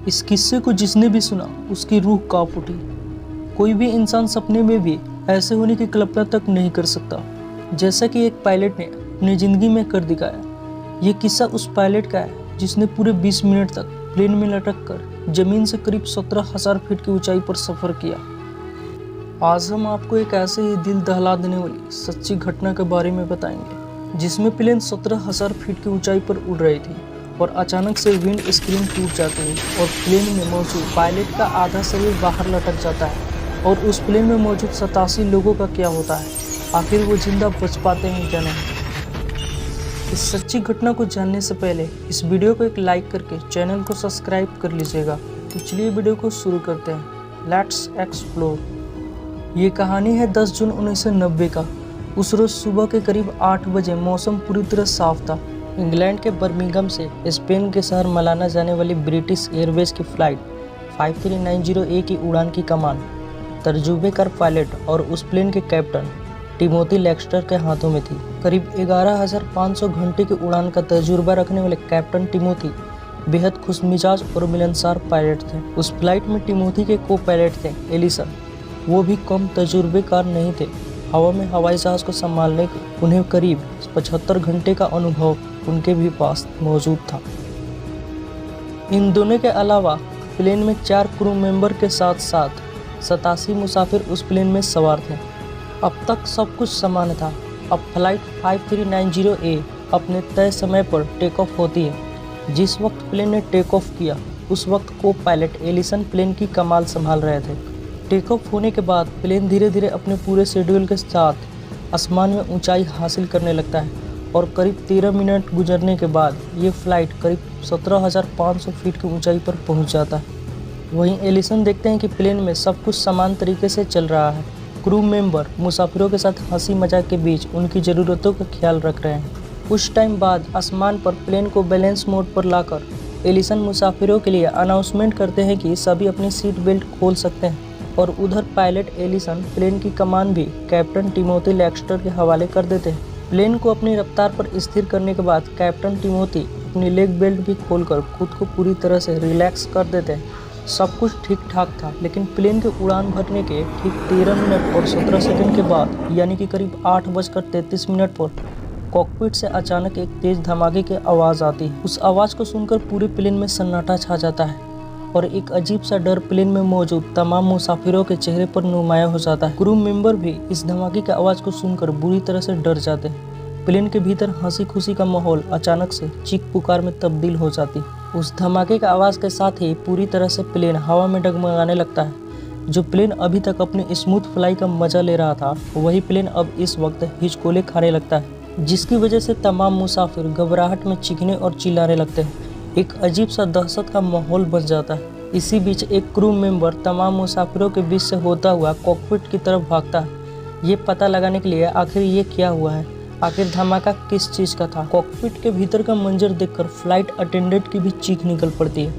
इस किस्से को जिसने भी सुना उसकी रूह कांप उठी। कोई भी इंसान सपने में भी ऐसे होने की कल्पना तक नहीं कर सकता जैसा कि एक पायलट ने अपनी ज़िंदगी में कर दिखाया। ये किस्सा उस पायलट का है जिसने पूरे 20 मिनट तक प्लेन में लटक कर ज़मीन से करीब 17,000 फीट की ऊंचाई पर सफ़र किया। आज हम आपको एक ऐसे ही दिल दहला देने वाली सच्ची घटना के बारे में बताएंगे जिसमें प्लेन 17,000 फीट की ऊंचाई पर उड़ रही थी और अचानक से विंड स्क्रीन टूट जाती है और प्लेन में मौजूद पायलट का आधा शरीर बाहर लटक जाता है। और उस प्लेन में मौजूद 87 लोगों का क्या होता है, आखिर वो जिंदा बच पाते हैं क्या नहीं। इस सच्ची घटना को जानने से पहले इस वीडियो को एक लाइक करके चैनल को सब्सक्राइब कर लीजिएगा। तो चलिए वीडियो को शुरू करते हैं। Let's explore. ये कहानी है 10 जून 1990 का। उस रोज़ सुबह के करीब 8 बजे मौसम पूरी तरह साफ था। इंग्लैंड के बर्मिंघम से स्पेन के शहर मलाना जाने वाली ब्रिटिश एयरवेज की फ़्लाइट 5390A की उड़ान की कमान तजुर्बेकार पायलट और उस प्लेन के कैप्टन टिमोथी लेक्स्टर के हाथों में थी। करीब 11,500 घंटे की उड़ान का तजुर्बा रखने वाले कैप्टन टिमोथी बेहद खुशमिजाज और मिलनसार पायलट थे। उस फ्लाइट में टिमोथी के को पायलट थे एलिसन। वो भी कम तजुर्बेकार नहीं थे। हवा में हवाई जहाज को संभालने के उन्हें करीब 75 घंटे का अनुभव उनके भी पास मौजूद था। इन दोनों के अलावा प्लेन में 4 क्रू मेंबर के साथ साथ 87 मुसाफिर उस प्लेन में सवार थे। अब तक सब कुछ समान था। अब फ्लाइट 5390A अपने तय समय पर टेक ऑफ होती है। जिस वक्त प्लेन ने टेक ऑफ किया उस वक्त को पायलट एलिसन प्लेन की कमान संभाल रहे थे। टेक ऑफ होने के बाद प्लेन धीरे धीरे अपने पूरे शेड्यूल के साथ आसमान में ऊंचाई हासिल करने लगता है और करीब 13 मिनट गुजरने के बाद ये फ्लाइट करीब 17,500 फीट की ऊंचाई पर पहुंच जाता है। वहीं एलिसन देखते हैं कि प्लेन में सब कुछ समान तरीके से चल रहा है। क्रू मेंबर मुसाफिरों के साथ हंसी मजाक के बीच उनकी ज़रूरतों का ख्याल रख रहे हैं। कुछ टाइम बाद आसमान पर प्लेन को बैलेंस मोड पर लाकर एलिसन मुसाफिरों के लिए अनाउंसमेंट करते हैं कि सभी अपनी सीट बेल्ट खोल सकते हैं। और उधर पायलट एलिसन प्लेन की कमान भी कैप्टन टिमोथी लेक्स्टर के हवाले कर देते हैं। प्लेन को अपनी रफ्तार पर स्थिर करने के बाद कैप्टन टिमोथी अपनी लेग बेल्ट भी खोलकर खुद को पूरी तरह से रिलैक्स कर देते हैं। सब कुछ ठीक ठाक था, लेकिन प्लेन के उड़ान भरने के ठीक 13 मिनट और 17 सेकंड के बाद यानी कि करीब 8:33 पर कॉकपिट से अचानक एक तेज धमाके की आवाज़ आती है। उस आवाज़ को सुनकर पूरे प्लेन में सन्नाटा छा जाता है और एक अजीब सा डर प्लेन में मौजूद तमाम मुसाफिरों के चेहरे पर नुमाया हो जाता है। क्रू मेंबर भी इस धमाके की आवाज़ को सुनकर बुरी तरह से डर जाते हैं। प्लेन के भीतर हंसी खुशी का माहौल अचानक से चीख पुकार में तब्दील हो जाती है। उस धमाके की आवाज़ के साथ ही पूरी तरह से प्लेन हवा में डगमगाने लगता है। जो प्लेन अभी तक अपनी स्मूथ फ्लाई का मजा ले रहा था वही प्लेन अब इस वक्त हिचकोले खाने लगता है, जिसकी वजह से तमाम मुसाफिर घबराहट में चीखने और चिल्लाने लगते हैं। एक अजीब सा दहशत का माहौल बन जाता है। इसी बीच एक क्रू मेंबर तमाम मुसाफिरों के बीच से होता हुआ कॉकपिट की तरफ भागता है, ये पता लगाने के लिए आखिर ये क्या हुआ है, आखिर धमाका किस चीज़ का था। कॉकपिट के भीतर का मंजर देखकर फ्लाइट अटेंडेंट की भी चीख निकल पड़ती है।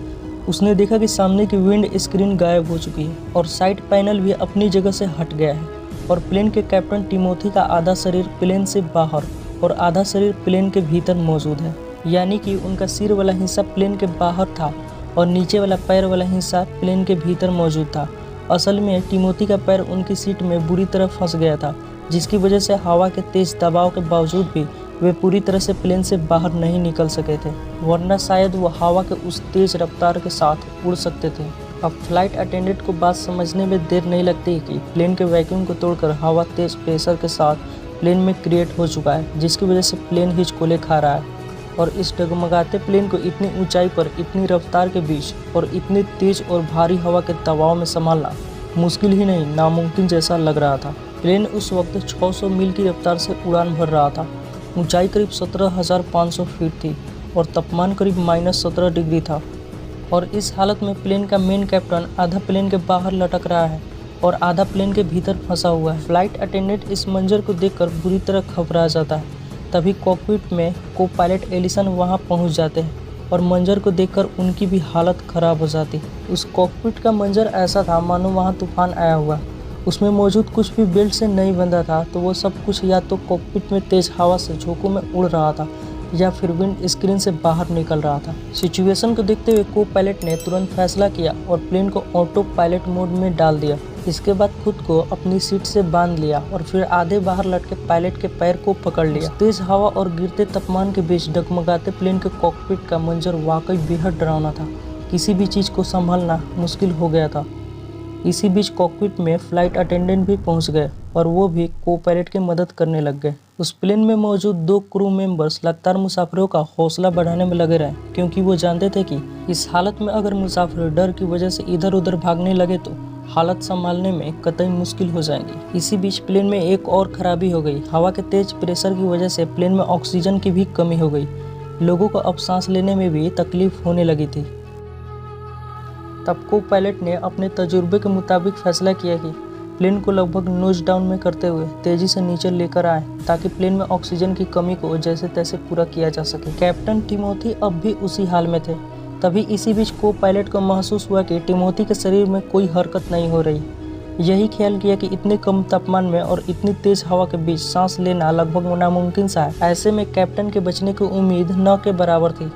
उसने देखा कि सामने की विंड स्क्रीन गायब हो चुकी है और साइड पैनल भी अपनी जगह से हट गया है और प्लेन के कैप्टन टिमोथी का आधा शरीर प्लेन से बाहर और आधा शरीर प्लेन के भीतर मौजूद है। यानी कि उनका सिर वाला हिस्सा प्लेन के बाहर था और नीचे वाला पैर वाला हिस्सा प्लेन के भीतर मौजूद था। असल में टिमोथी का पैर उनकी सीट में बुरी तरह फंस गया था, जिसकी वजह से हवा के तेज दबाव के बावजूद भी वे पूरी तरह से प्लेन से बाहर नहीं निकल सके थे, वरना शायद वो हवा के उस तेज रफ्तार के साथ उड़ सकते थे। अब फ्लाइट अटेंडेंट को बात समझने में देर नहीं लगती कि प्लेन के वैक्यूम को तोड़कर हवा तेज प्रेशर के साथ प्लेन में क्रिएट हो चुका है, जिसकी वजह से प्लेन हिचकोले खा रहा है। और इस डगमगाते प्लेन को इतनी ऊंचाई पर इतनी रफ्तार के बीच और इतनी तेज और भारी हवा के दबाव में संभालना मुश्किल ही नहीं नामुमकिन जैसा लग रहा था। प्लेन उस वक्त 600 मील की रफ्तार से उड़ान भर रहा था। ऊंचाई करीब 17,500 फीट थी और तापमान करीब -17 डिग्री था। और इस हालत में प्लेन का मेन कैप्टन आधा प्लेन के बाहर लटक रहा है और आधा प्लेन के भीतर फंसा हुआ है। फ्लाइट अटेंडेंट इस मंजर को देखकर बुरी तरह घबरा जाता है। तभी कॉकपिट में को पायलट एलिसन वहां पहुंच जाते हैं और मंजर को देखकर उनकी भी हालत ख़राब हो जाती। उस कॉकपिट का मंजर ऐसा था मानो वहां तूफान आया हुआ। उसमें मौजूद कुछ भी बेल्ट से नहीं बंधा था, तो वो सब कुछ या तो कॉकपिट में तेज़ हवा से झोंकों में उड़ रहा था या फिर विंड स्क्रीन से बाहर निकल रहा था। सिचुएशन को देखते हुए को पायलट ने तुरंत फैसला किया और प्लेन को ऑटो पायलट मोड में डाल दिया। इसके बाद खुद को अपनी सीट से बांध लिया और फिर आधे बाहर लटके पायलट के पैर को पकड़ लिया। तेज हवा और गिरते तापमान के बीच डगमगाते प्लेन के कॉकपिट का मंजर वाकई बेहद डरावना था। किसी भी चीज़ को संभालना मुश्किल हो गया था। इसी बीच कॉकपिट में फ्लाइट अटेंडेंट भी पहुंच गए और वो भी को पायलट की मदद करने लग गए। उस प्लेन में मौजूद 2 क्रू मेंबर्स लगातार मुसाफिरों का हौसला बढ़ाने में लगे रहे, क्योंकि वो जानते थे कि इस हालत में अगर मुसाफिर डर की वजह से इधर उधर भागने लगे तो हालत संभालने में कतई मुश्किल हो जाएंगी। इसी बीच प्लेन में एक और खराबी हो गई। हवा के तेज प्रेशर की वजह से प्लेन में ऑक्सीजन की भी कमी हो गई। लोगों को अब सांस लेने में भी तकलीफ होने लगी थी। तब को पायलट ने अपने तजुर्बे के मुताबिक फैसला किया कि प्लेन को लगभग नोज डाउन में करते हुए तेजी से नीचे लेकर आए, ताकि प्लेन में ऑक्सीजन की कमी को जैसे तैसे पूरा किया जा सके। कैप्टन टिमोथी अब भी उसी हाल में थे। तभी इसी बीच को पायलट को महसूस हुआ कि टिमोथी के शरीर में कोई हरकत नहीं हो रही। यही ख्याल किया कि इतने कम तापमान में और इतनी तेज हवा के बीच सांस लेना लगभग नामुमकिन सा है। ऐसे में कैप्टन के बचने की उम्मीद न के बराबर थी।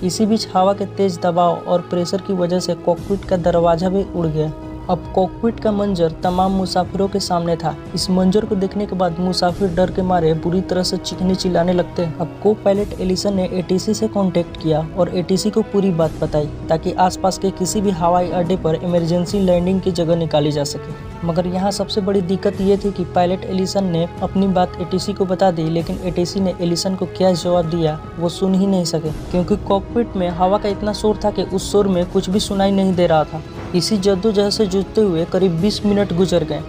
इसी बीच हवा के तेज दबाव और प्रेशर की वजह से कॉकपिट का दरवाजा भी उड़ गया। अब कॉकपिट का मंजर तमाम मुसाफिरों के सामने था। इस मंजर को देखने के बाद मुसाफिर डर के मारे बुरी तरह से चीखने चिल्लाने लगते। अब को पायलट एलिसन ने एटीसी से कांटेक्ट किया और एटीसी को पूरी बात बताई, ताकि आसपास के किसी भी हवाई अड्डे पर इमरजेंसी लैंडिंग की जगह निकाली जा सके। मगर यहाँ सबसे बड़ी दिक्कत ये थी कि पायलट एलिसन ने अपनी बात एटीसी को बता दी, लेकिन एटीसी ने एलिसन को क्या जवाब दिया वो सुन ही नहीं सके, क्योंकि कॉकपिट में हवा का इतना शोर था कि उस शोर में कुछ भी सुनाई नहीं दे रहा था। इसी जद्दोजहद से जूझते हुए करीब 20 मिनट गुजर गए।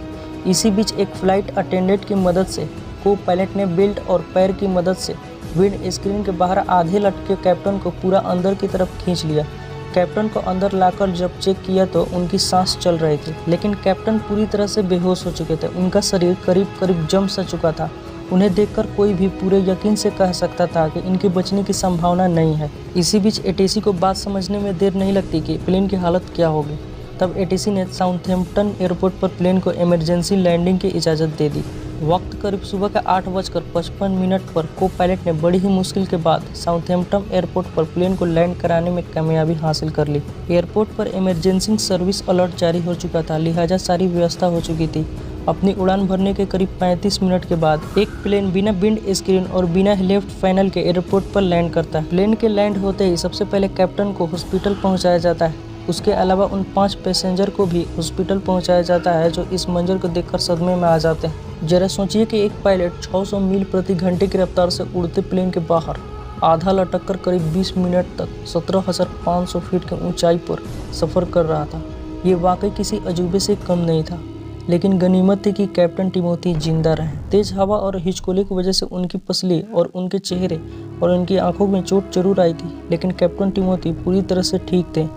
इसी बीच एक फ्लाइट अटेंडेंट की मदद से को पायलट ने बेल्ट और पैर की मदद से विंड स्क्रीन के बाहर आधे लटके कैप्टन को पूरा अंदर की तरफ खींच लिया। कैप्टन को अंदर लाकर जब चेक किया तो उनकी सांस चल रही थी, लेकिन कैप्टन पूरी तरह से बेहोश हो चुके थे। उनका शरीर करीब करीब जम सा चुका था। उन्हें देखकर कोई भी पूरे यकीन से कह सकता था कि इनके बचने की संभावना नहीं है। इसी बीच एटीसी को बात समझने में देर नहीं लगती कि प्लेन की हालत क्या होगी। तब एटीसी ने साउथहैम्पटन एयरपोर्ट पर प्लेन को इमरजेंसी लैंडिंग की इजाज़त दे दी। वक्त करीब सुबह के 8:55 पर को पायलट ने बड़ी ही मुश्किल के बाद साउथहैम्पटन एयरपोर्ट पर प्लेन को लैंड कराने में कामयाबी हासिल कर ली। एयरपोर्ट पर इमरजेंसी सर्विस अलर्ट जारी हो चुका था, लिहाजा सारी व्यवस्था हो चुकी थी। अपनी उड़ान भरने के करीब 35 मिनट के बाद एक प्लेन बिना विंड स्क्रीन और बिना लेफ्ट फाइनल के एयरपोर्ट पर लैंड करता है। प्लेन के लैंड होते ही सबसे पहले कैप्टन को हॉस्पिटल पहुँचाया जाता है। उसके अलावा उन 5 पैसेंजर को भी हॉस्पिटल पहुंचाया जाता है जो इस मंजर को देखकर सदमे में आ जाते हैं। जरा सोचिए कि एक पायलट 600 मील प्रति घंटे की रफ्तार से उड़ते प्लेन के बाहर आधा लटक कर करीब 20 मिनट तक 17,500 फीट की ऊंचाई पर सफ़र कर रहा था। ये वाकई किसी अजूबे से कम नहीं था, लेकिन गनीमत थी कि कैप्टन टिमोथी जिंदा रहे। तेज हवा और हिचकोले की वजह से उनकी पसली और उनके चेहरे और उनकी आंखों में चोट जरूर आई थी, लेकिन कैप्टन टिमोथी पूरी तरह से ठीक थे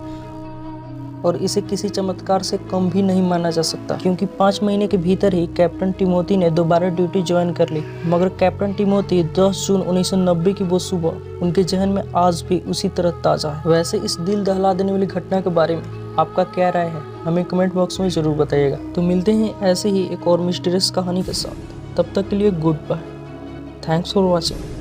और इसे किसी चमत्कार से कम भी नहीं माना जा सकता, क्योंकि 5 महीने के भीतर ही कैप्टन टिमोथी ने दोबारा ड्यूटी ज्वाइन कर ली। मगर कैप्टन टिमोथी 10 जून 1990 की वो सुबह उनके जहन में आज भी उसी तरह ताज़ा है। वैसे इस दिल दहला देने वाली घटना के बारे में आपका क्या राय है, हमें कमेंट बॉक्स में ज़रूर बताइएगा। तो मिलते हैं ऐसे ही एक और मिस्टीरियस कहानी के साथ। तब तक के लिए goodbye. Thanks for watching.